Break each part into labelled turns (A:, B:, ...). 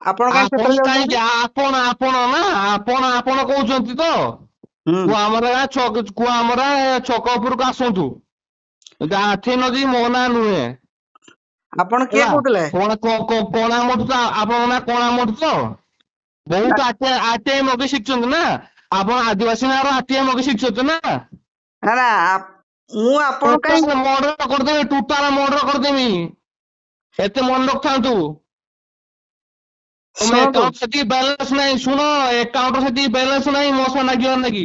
A: ଆପଣ କାହିଁ
B: ଆପଣ
A: ସେଥିରେ
B: କାହିଁକି
A: ଯାଉଛନ୍ତି?
B: ଆପଣ କହୁଛନ୍ତି ତ
A: ହୁଁ।
B: କୁଆମରା ଛକ ଉପରକୁ ଆସନ୍ତୁ। ଆଠି ନଦୀ ମୋ ନାଁ ନୁହେଁ
A: ଆପଣ କିଏ
B: ହେଲା।
A: କହୁଥିଲେ?
B: କଣା ମଠୁ ତ ଆପଣଙ୍କ ନାଁ କଣା ମଠୁ ତ
A: ନା
B: ବହୁତ ଆଟିଆଇ ମଗି ଶିଖିଛନ୍ତି ନା ଆପଣ ଆଦିବାସୀ ନାଁର ଆଟିଆଇ ମଗି ଶିଖିଛନ୍ତି ନା।
A: ନା ନା, ମୁଁ ଆପଣ କାହିଁ
B: ମର୍ଡର କରିଦେବି, ଟୋଟାଲ ମର୍ଡର କରିଦେବି, ଏତେ ମନେ ରଖିଥାନ୍ତୁ। ତମେ
A: ଶୁଣନ୍ତୁ।
B: ଏକାଉଣ୍ଟ ସେତିକି ବାଲାନ୍ସ ନାହିଁ, ଶୁଣ ଏକାଉଣ୍ଟ ସେତିକି ବାଲାନ୍ସ ନାହିଁ ମୋ ସହ ନାଗିବାର ନାଗି।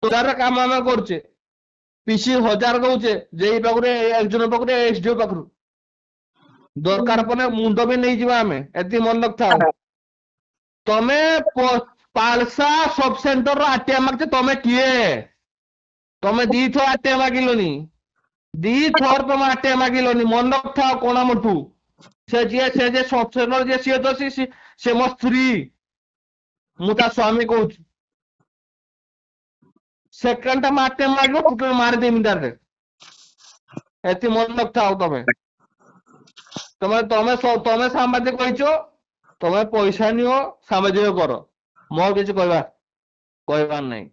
B: ତୋର କାମ ଆମେ କରୁଛେ, ପିସି 1000 ଦଉଛେ, ଯେଇ ପାଖରେ ଏକ୍ସଡିଓ ପାଖରେ ଏସଡିଓ ପାଖରୁ ଦରକାର ପଡିଲେ ମୁଣ୍ଡ ବି ନେଇଯିବା ଆମେ, ଏତିକି ମନେ ରଖିଥାଅ। ତମେ ପାଲସା ସବ ସେଣ୍ଟର ର ଆଟିଆ ମାଗଛ, ତମେ କିଏ? ତମେ ଦିଥର ଆଟିଆ ମାଗିଲନି, ଦିଥର ତମେ ଆଟିଆ ମାଗିଲନି, ମନେ ରଖିଥାଅ କୋଣା ମଠୁ। ସେ ଯିଏ ସବ ସେଣ୍ଟର ଯିଏ ସିଏ ତ ସେ ମୋ ସ୍ତ୍ରୀ, ମୁଁ ତା ସ୍ୱାମୀ କହୁଛି। ସେକେଣ୍ଡ ଟା ଆଟିଆ ମାଗିବ ଟୋଟାଲ ମାରିଦେମି ଡାଇରେକ୍ଟ, ଏତିକି ମନେ ରଖିଥାଅ। ତମେ ସାମ୍ବାଦିକ କହିଛ, ତମେ ପଇସା ନିଅ ସାମ୍ବାଦିକ କର, ମୋର କିଛି କହିବାର ନାହିଁ।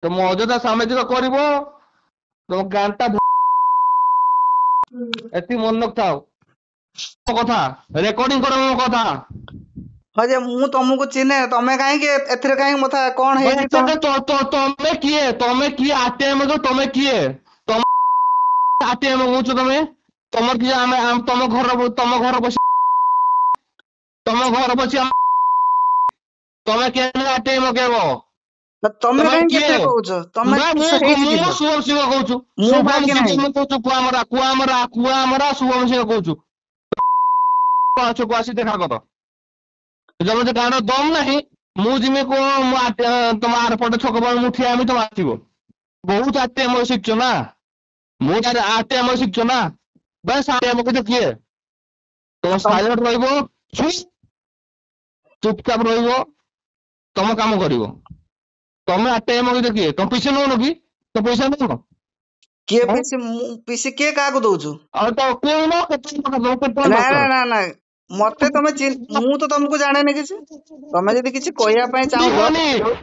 B: ତମ ଅଯଥା ସାମ୍ବାଦିକ କରିବ, ତମ ଗାଁଟା ଏତିକି ମନେ ରଖିଥାଅ। କଥା ରେକର୍ଡିଂ କର ମୋ କଥା।
A: ହଁ ଯେ ମୁଁ ତମକୁ ଚିହ୍ନେ, ତମେ କାହିଁକି ଏଥିରେ କାହିଁକି ମତେ କଣ ହେଇଛି
B: ତମେ କିଏ? ତମେ କିଏ? ଆଟିଆ ମାଗ, ତମେ କିଏ? ଆଟିଆ ମଗଉଛ ତମେ? ତମର କିଏ? ତମ ଘର ବସି ତମେ କେମିତି ଆଟିଆ ମଗେଇବ?
A: ତମେ
B: ତମେ
A: କାହିଁକି
B: କିଏ?
A: ଏତେ କହୁଛ? ତମେ
B: ମୁଁ
A: କିସ ହେଇଛି
B: ମୁଁ
A: କିସ?
B: ଶୁଭମ ସିଂହ କହୁଛୁ।
A: ମୁଁ
B: ଶୁଭମ
A: ବାକି
B: ସିଂହ
A: ନାହିଁ।
B: କହୁଛୁ, କୁଆମରା ଶୁଭମ ସିଂହ କହୁଛୁ। ଆସି ଦେଖା କର। ଯଦି ଗାଁର ଦମ ନାହିଁ, ମୁଁ ଯିମି ତମ ଆରପଟେ ଛକ ମୁଁ ଠିଆ ହେମି, ତମେ ଆସିବ। ବହୁତ ଆଟିଆ ମଗ ଶିଖଛ ନା, ମୁଁ ଆଟିଆ ମଗ ଶିଖଛ ନା। ଆଟିଆ ମଗଉଛ କିଏ? ତମେ ସାଇଲେଣ୍ଟ ରହିବ, ଚୁପଚାପ ରହିବ, ତମ କାମ କରିବ। ତମେ ଆଟିଆ ମଗଉଛ କିଏ? ତମେ ପଇସା ନଉନ କି? ତମ ପଇସା ନଉନ?
A: କିଏ ପିସି କିଏ କାହାକୁ ଦଉଛୁ?
B: ଆଉ ତ କହୁନ କେତେ ଟଙ୍କା
A: ନା ନା
B: ଦରକାର?
A: ନା ନା, ମତେ ମୁଁ ତ ତମକୁ ଜାଣେନି କିଛି। ତମେ ଯଦି କିଛି କହିବା ପାଇଁ ଚାହୁଁଛ,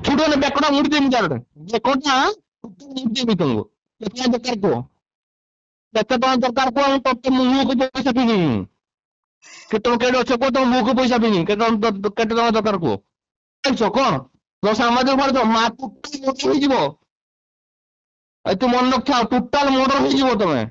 B: ଛୁଟନି ବେକଟା ମୁଡି ଦେମି ଡାଇରେକ୍ଟ, ବେକଟା ମୁଡି ଦେମି ତମକୁ। କେତେ ଦରକାର କୁହ? କେତେ ଟଙ୍କା ଦରକାର କୁହ? ମୁଁ ତତେ ମୁହଁକୁ ପଇସା ପିଇବି। କେତେ କେଡେ ଅଛ କୁହ? ତମ ମୁହଁକୁ ପଇସା ପିଇବି। କେତେ ଟଙ୍କା ଦରକାର କୁହ? କଣ ତମ ସାମ୍ବାଦିକ ଭାବୁଛ ହେଇଯିବ? ତୁ ମନେ ରଖିଥାଅ, ଟୋଟାଲ ମର୍ଡର ହେଇଯିବ ତମେ।